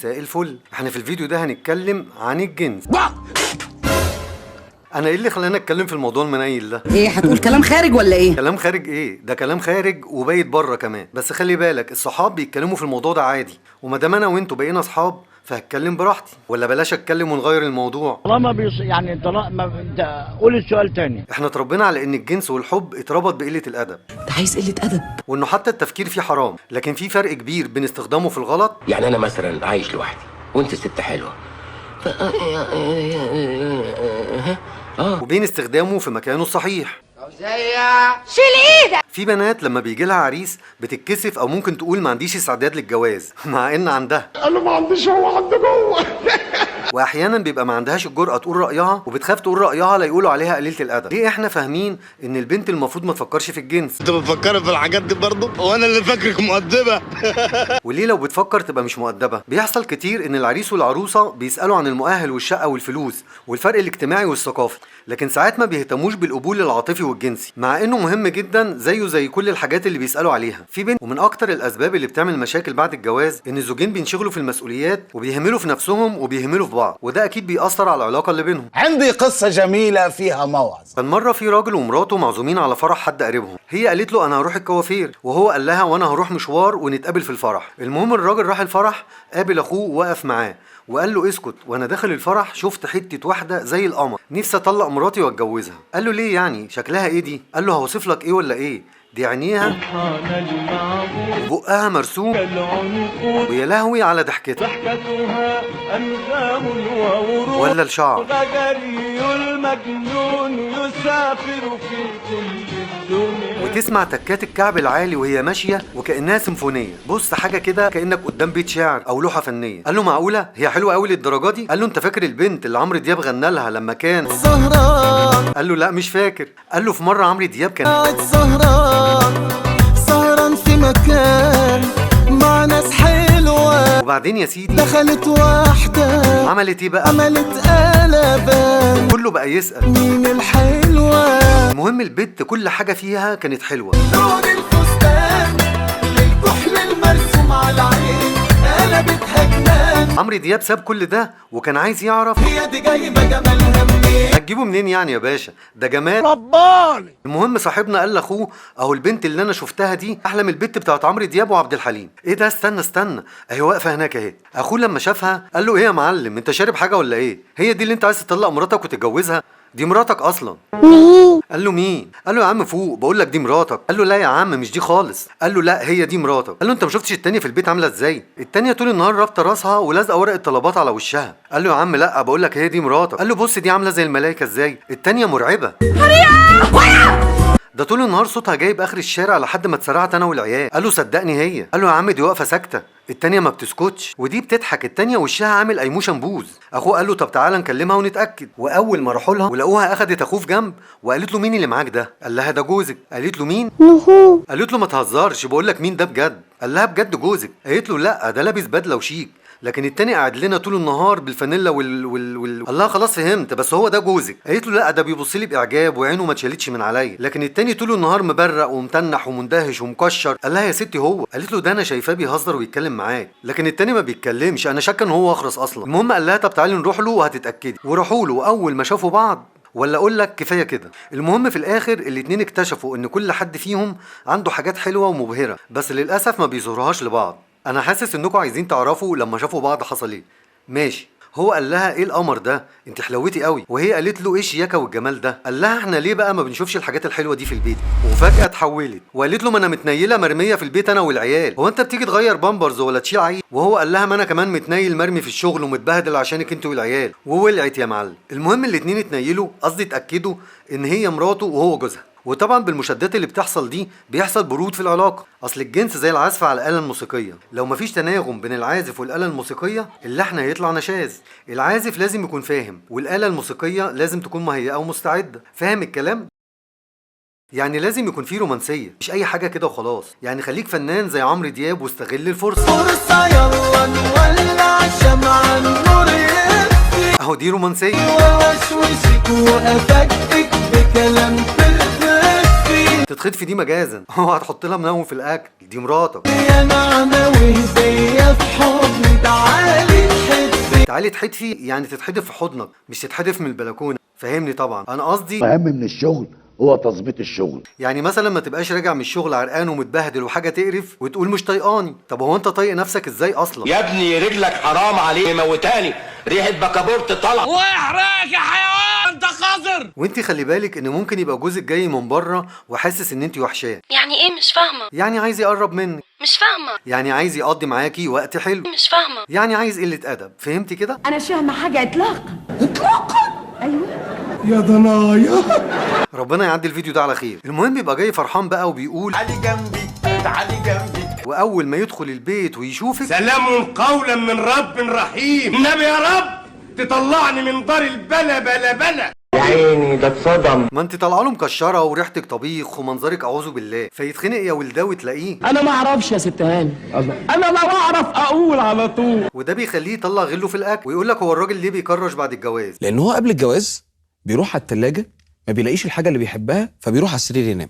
مساء الفل. احنا في الفيديو ده هنتكلم عن الجنس. انا ايه اللي خلاني اتكلم في الموضوع المنيل ده؟ ايه هتقول كلام خارج ولا ايه؟ كلام خارج ايه؟ ده كلام خارج وبايت بره كمان. بس خلي بالك الصحاب بيتكلموا في الموضوع ده عادي، وما دام انا وانتوا بقينا اصحاب فهتكلم براحتي، ولا بلاش اتكلم ونغير الموضوع؟ طالما يعني طالما انت قول السؤال تاني. احنا اتربينا على ان الجنس والحب اتربط بقله الادب، انت عايز قله ادب، وانه حتى التفكير فيه حرام، لكن في فرق كبير بين استخدامه في الغلط. يعني انا مثلا عايش لوحدي وانت ست حلوه وبين استخدامه في مكانه الصحيح. شيل ايدك. في بنات لما بيجي لها عريس بتتكسف او ممكن تقول ما عنديش استعداد للجواز مع ان عندها. قال له ما عنديش، هو عنده جوه. واحيانا بيبقى ما عندهاش الجرأة تقول رأيها، وبتخاف تقول رأيها لا يقولوا عليها قليلة الأدب. ليه احنا فاهمين ان البنت المفروض ما تفكرش في الجنس؟ انت بتفكري في الحاجات دي برضه؟ هو انا اللي فاكرك مؤدبه؟ وليه لو بتفكر تبقى مش مؤدبة؟ بيحصل كتير ان العريس والعروسة بيسألوا عن المؤهل والشقة والفلوس والفرق الاجتماعي والثقافي، لكن ساعات ما بيهتموش بالقبول العاطفي والجنسي، مع انه مهم جدا زيه زي كل الحاجات اللي بيسألوا عليها. في بنت، ومن اكتر الاسباب اللي بتعمل مشاكل بعد الجواز ان الزوجين بينشغلوا في المسؤوليات وبيهملوا في نفسهم وبيهملوا في بعض، وده اكيد بيأثر على العلاقة اللي بينهم. عندي قصة جميلة فيها موعظة. كان مرة في راجل ومراته معزومين على فرح حد قريبهم، هي قالت له انا هروح الكوافير، وهو قال لها وانا هروح مشوار ونتقابل في الفرح. المهم الراجل راح الفرح، قابل اخوه ووقف معاه وقال له اسكت، وانا داخل الفرح شفت حته واحده زي القمر، نفسي اطلق مراتي واتجوزها. قال له ليه يعني؟ شكلها ايه دي؟ قال له هوصف لك ايه ولا ايه؟ دي عينيها وبقها مرسوم، ويا لهوي على ضحكتها، ولا الشعر. وتسمع تكات الكعب العالي وهي ماشيه وكانها سيمفونيه. بص حاجه كده كانك قدام بيت شعر او لوحه فنيه. قال له معقوله هي حلوه قوي للدرجه دي؟ قال له انت فاكر البنت اللي عمرو دياب غنى لها لما كان سهران؟ قال له لا مش فاكر. قال له في مره عمرو دياب كان قاعد سهران في مكان مع ناس حلوه، وبعدين يا سيدي دخلت واحده عملت ايه بقى؟ عملت قلبان، كله بقى يسأل مين الحلوه. المهم البت كل حاجه فيها كانت حلوه، لون الفستان للكحل المرسوم على العين قلبتها جنان. عمرو دياب ساب كل ده وكان عايز يعرف هي دي جايبه جمالها منين؟ هتجيبه منين يعني يا باشا؟ ده جمال رباني. المهم صاحبنا قال لاخوه اهو البنت اللي انا شفتها دي احلى من البت بتاعت عمرو دياب وعبد الحليم. ايه ده؟ استنى اهي واقفه هناك اهي. اخوه لما شافها قال له ايه يا معلم انت شارب حاجه ولا ايه؟ هي دي اللي انت عايز تطلق مراتك وتتجوزها؟ دي مراتك اصلا. مين؟ قال له مين؟ قال له يا عم فوق، بقول لك دي مراتك. قال له لا يا عم مش دي خالص. قال له لا هي دي مراتك. قال له انت ما شفتش التانيه في البيت عامله ازاي؟ التانيه طول النهار رابطه راسها ولازقه ورقه طلبات على وشها. قال له يا عم لا بقول لك هي دي مراتك. قال له بص دي عامله زي الملائكه ازاي؟ التانيه مرعبه. ده طول النهار صوتها جايب اخر الشارع لحد ما اتسرعت انا والعيال. قال له صدقني هي. قال له يا عم دي واقفه ساكته، التانيه ما بتسكتش، ودي بتضحك، التانيه وشها عامل ايموشن بوز. اخوه قال له طب تعالى نكلمها ونتاكد. واول ما راحوا لها ولقوها اخدت اخوه في جنب وقالت له مين اللي معاك ده؟ قال لها ده جوزك. قالت له مين؟ قالت له ما تهزرش، بقول لك مين ده بجد؟ قال لها بجد جوزك. قالت له لا ده لابس بدله وشيك، لكن التاني قاعد لنا طول النهار بالفانيلا الله خلاص فهمت، بس هو ده جوزك. قالت له لا ده بيبص لي باعجاب وعينه ما اتشالتش من عليا، لكن التاني طول النهار مبرق ومتنح ومندهش ومكشر. قال لها يا ستي هو. قالت له ده انا شايفاه بيهزر ويتكلم معاك، لكن التاني ما بيتكلمش، انا شاكه ان هو اخرس اصلا. المهم قال لها طب تعالي نروح له وهتتاكدي. وراحوا له، واول ما شافوا بعض ولا اقول لك كفايه كده. المهم في الاخر الاتنين اكتشفوا ان كل حد فيهم عنده حاجات حلوه ومبهره، بس للاسف ما بيظهرهاش لبعض. انا حاسس انكم عايزين تعرفوا لما شافوا بعض حصل ايه. ماشي. هو قال لها ايه القمر ده؟ انت حلوتي قوي. وهي قالت له ايه الشياكه والجمال ده؟ قال لها احنا ليه بقى ما بنشوفش الحاجات الحلوه دي في البيت؟ وفجاه اتحولت وقالت له ما انا متنيله مرميه في البيت انا والعيال، هو انت بتيجي تغير بامبرز ولا تشيل عيل؟ وهو قال لها ما انا كمان متنيل مرمي في الشغل ومتبهدل عشانك انت والعيال. وولعت يا معلم. المهم الاتنين اتنيلوا، قصدي اتاكدوا ان هي مراته وهو جوزها. وطبعا بالمشادات اللي بتحصل دي بيحصل برود في العلاقه، اصل الجنس زي العزف على الآلة الموسيقيه، لو مفيش تناغم بين العازف والآلة الموسيقيه اللحن هيطلع نشاز. العازف لازم يكون فاهم، والآلة الموسيقيه لازم تكون مهيئه ومستعده. فاهم الكلام؟ يعني لازم يكون فيه رومانسيه، مش اي حاجه كده وخلاص. يعني خليك فنان زي عمرو دياب واستغل الفرصه. فرصه يلا نولع شمعة النور يطفي، اهو دي رومانسيه. واشوشك وافكك بكلام تتخطفي دي مجازا. هو هتحط لها منوم في الاكل. دي مراتك. يا نعمة وهدية في حضني، تعالي تحدفي يعني تتحدف في حضنك، مش تتحدف من البلكونه، فهمني طبعا. انا قصدي اهم من الشغل هو تظبيط الشغل. يعني مثلا ما تبقاش راجع من الشغل عرقان ومتبهدل وحاجه تقرف وتقول مش طايقاني. طب هو انت طايق نفسك ازاي اصلا؟ يا ابني رجلك حرام عليه موتاني، ريحه بكابورت طلع. واحرق يا حيوان انت قذر. وانت خلي بالك ان ممكن يبقى جوزك جاي من بره وحاسس ان انت وحشاه. يعني ايه؟ مش فاهمه. يعني عايز يقرب منك. مش فاهمه. يعني عايز يقضي معاكي وقت حلو. مش فاهمه. يعني عايز قله ادب. فهمتي كده؟ انا مش فاهمه حاجه اطلاقا. ايوه يا ضنايا. ربنا يعدي الفيديو ده على خير. المهم يبقى جاي فرحان بقى وبيقول تعالي جنبي تعالي جنبي، واول ما يدخل البيت ويشوفك سلام قولا من رب رحيم. النبي يا رب تطلعني من دار البلا بلا بلا. يا عيني ده اتصدم. ما انت طالعه له مكشره وريحتك طبيخ ومنظرك اعوذ بالله، فيتخنق يا ولداوي تلاقيه. انا ما اعرفش يا ست هاني، انا لو اعرف اقول على طول. وده بيخليه يطلع غله في الاكل ويقول لك هو الراجل ليه بيكرش بعد الجواز؟ لان هو قبل الجواز بيروح على التلاجة ما بيلاقيش الحاجه اللي بيحبها فبيروح على السرير ينام.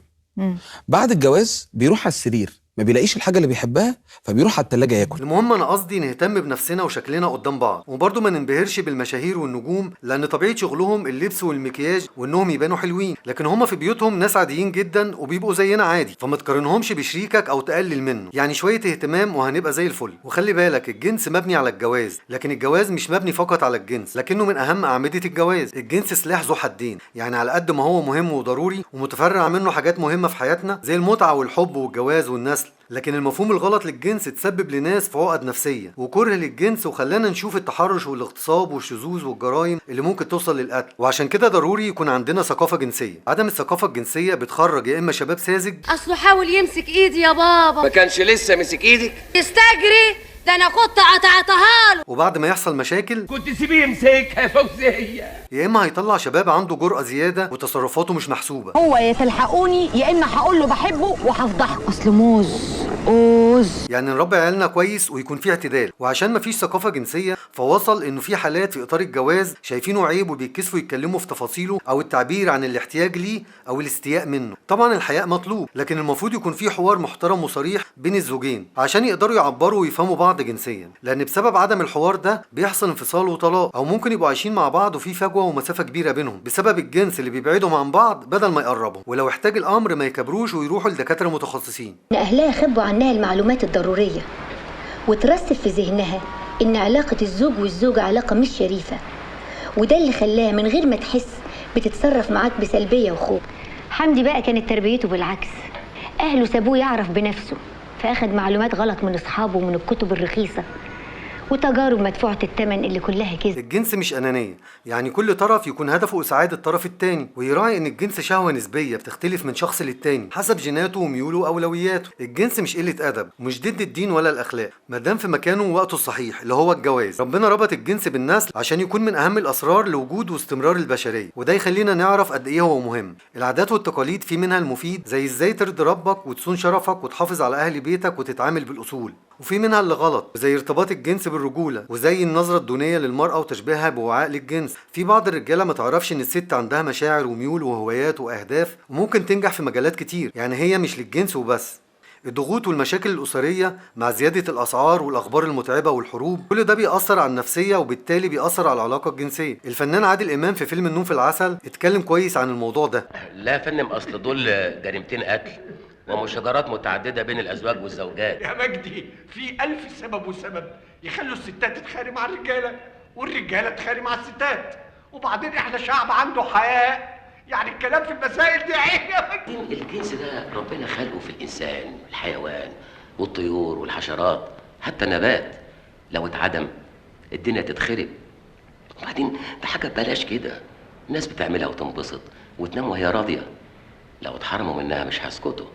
بعد الجواز بيروح على السرير ما بيلاقيش الحاجه اللي بيحبها فبيروح على التلاجة ياكل. المهم انا قصدي نهتم بنفسنا وشكلنا قدام بعض، وبرضه ما ننبهرش بالمشاهير والنجوم، لان طبيعه شغلهم اللبس والمكياج وانهم يبانوا حلوين، لكن هم في بيوتهم ناس عاديين جدا وبيبقوا زينا عادي، فما تقارنهمش بشريكك او تقلل منه. يعني شويه اهتمام وهنبقى زي الفل. وخلي بالك الجنس مبني على الجواز، لكن الجواز مش مبني فقط على الجنس، لكنه من اهم اعمده الجواز. الجنس سلاح ذو حدين، يعني على قد ما هو مهم وضروري ومتفرع منه حاجات مهمه في حياتنا زي المتعه والحب والجواز والنسل، لكن المفهوم الغلط للجنس تسبب لناس في عقد نفسيه وكره للجنس وخلانا نشوف التحرش والاغتصاب والشذوذ والجرائم اللي ممكن توصل للقتل. وعشان كده ضروري يكون عندنا ثقافه جنسيه. عدم الثقافه الجنسيه بتخرج يا اما شباب ساذج، اصله حاول يمسك ايدي يا بابا، ما كانش لسه مسك ايدك يستجري، ده انا كنت قطعتها له، وبعد ما يحصل مشاكل كنت سيبيه يمسكها يا فوزيه. يا اما هيطلع شباب عنده جرأة زياده وتصرفاته مش محسوبه. هو يا تلحقوني يا اما هقول له بحبه وهفضحه. اصل موز اوز. يعني نربي عيالنا كويس ويكون في اعتدال. وعشان مفيش ثقافه جنسيه فوصل انه في حالات في اطار الجواز شايفينه عيب وبيتكسفوا يتكلموا في تفاصيله او التعبير عن الاحتياج ليه او الاستياء منه. طبعا الحياء مطلوب، لكن المفروض يكون في حوار محترم وصريح بين الزوجين عشان يقدروا يعبروا ويفهموا بعض جنسيا، لان بسبب عدم الحوار ده بيحصل انفصال وطلاق، او ممكن يبقوا عايشين مع بعض وفي فجوه ومسافه كبيره بينهم بسبب الجنس اللي بيبعدهم عن بعض بدل ما يقربهم. ولو احتاج الامر ما يكبروش ويروحوا لدكاتره متخصصين. اهلها يخبوا عنها المعلومات الضروريه وترسخ في ذهنها ان علاقه الزوج والزوجه علاقه مش شريفه، وده اللي خلاها من غير ما تحس بتتصرف معاك بسلبيه وخوف. حمدي بقى كانت تربيته بالعكس، اهله سابوه يعرف بنفسه فاخد معلومات غلط من اصحابه ومن الكتب الرخيصه وتجارب مدفوعة الثمن اللي كلها كذب. الجنس مش أنانية، يعني كل طرف يكون هدفه إسعاد الطرف التاني، ويراعي إن الجنس شهوة نسبية بتختلف من شخص للتاني حسب جيناته وميوله وأولوياته. الجنس مش قلة أدب ومش ضد الدين ولا الأخلاق، ما دام في مكانه ووقته الصحيح اللي هو الجواز. ربنا ربط الجنس بالنسل عشان يكون من أهم الأسرار لوجود واستمرار البشرية، وده يخلينا نعرف قد إيه هو مهم. العادات والتقاليد في منها المفيد زي إزاي ترضي ربك وتصون شرفك وتحافظ على أهل بيتك وتتعامل بالأصول، وفي منها اللي غلط زي ارتباط الجنس بالرجوله وزي النظره الدونيه للمراه وتشبيهها بوعاء للجنس. في بعض الرجاله ما تعرفش ان الست عندها مشاعر وميول وهوايات واهداف وممكن تنجح في مجالات كتير، يعني هي مش للجنس وبس. الضغوط والمشاكل الأسرية مع زيادة الأسعار والأخبار المتعبة والحروب كل ده بيأثر على النفسية وبالتالي بيأثر على العلاقة الجنسية. الفنان عادل إمام في فيلم النوم في العسل اتكلم كويس عن الموضوع ده. لا يا فندم، أصل دول جريمتين قتل ومشاجرات متعددة بين الأزواج والزوجات. يا مجدي في 1000 سبب وسبب يخلوا الستات تتخانق مع الرجالة والرجالة تتخانق مع الستات، وبعدين احنا شعب عنده حياء، يعني الكلام في المسائل دي عيب يا مجدي. الجنس ده ربنا خلقه في الإنسان، الحيوان والطيور والحشرات حتى النبات، لو اتعدم الدنيا تتخرب. وبعدين ده حاجة ببلاش كده، الناس بتعملها وتنبسط وتنام وهي راضية. لو اتحرموا منها مش هيسكتوا،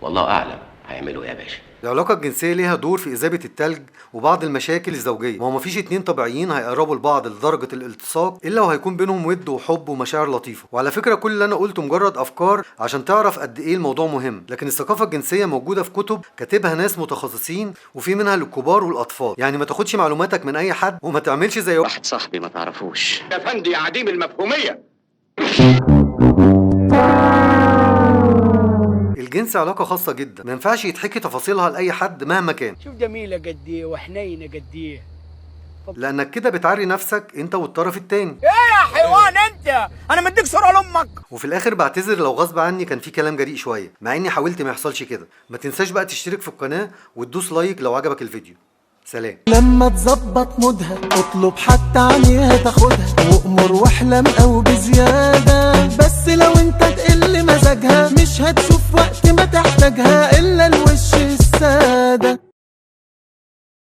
والله أعلم هيعملوا ايه يا باشا. العلاقة الجنسية ليها دور في إذابة التلج وبعض المشاكل الزوجية. ما هو مفيش اتنين طبيعيين هيقربوا لبعض لدرجة الالتصاق إلا وهيكون بينهم ود وحب ومشاعر لطيفة. وعلى فكرة كل اللي أنا قلته مجرد أفكار عشان تعرف قد إيه الموضوع مهم، لكن الثقافة الجنسية موجودة في كتب كاتبها ناس متخصصين وفي منها للكبار والأطفال. يعني ما تاخدش معلوماتك من أي حد وما تعملش زي واحد صاحبي ما تعرفوش يا فندي يا عديم المفهومية. الجنس علاقة خاصة جدا، ما ينفعش يتحكي تفاصيلها لأي حد مهما كان. شوف جميلة قد ايه وحنينة قد ايه. لأنك كده بتعري نفسك أنت والطرف التاني. ايه يا حيوان انت؟ انا مديك صورة لامك. وفي الآخر بعتذر لو غصب عني كان في كلام جريء شوية، مع إني حاولت ما يحصلش كده. ما تنساش بقى تشترك في القناة وتدوس لايك لو عجبك الفيديو. سلام. لما تظبط مودها اطلب حتى عليها تاخدها، وامر واحلم او بزيادة، بس لو انت تقل مزاجها مش هتشوف وقت ما تحتاجها.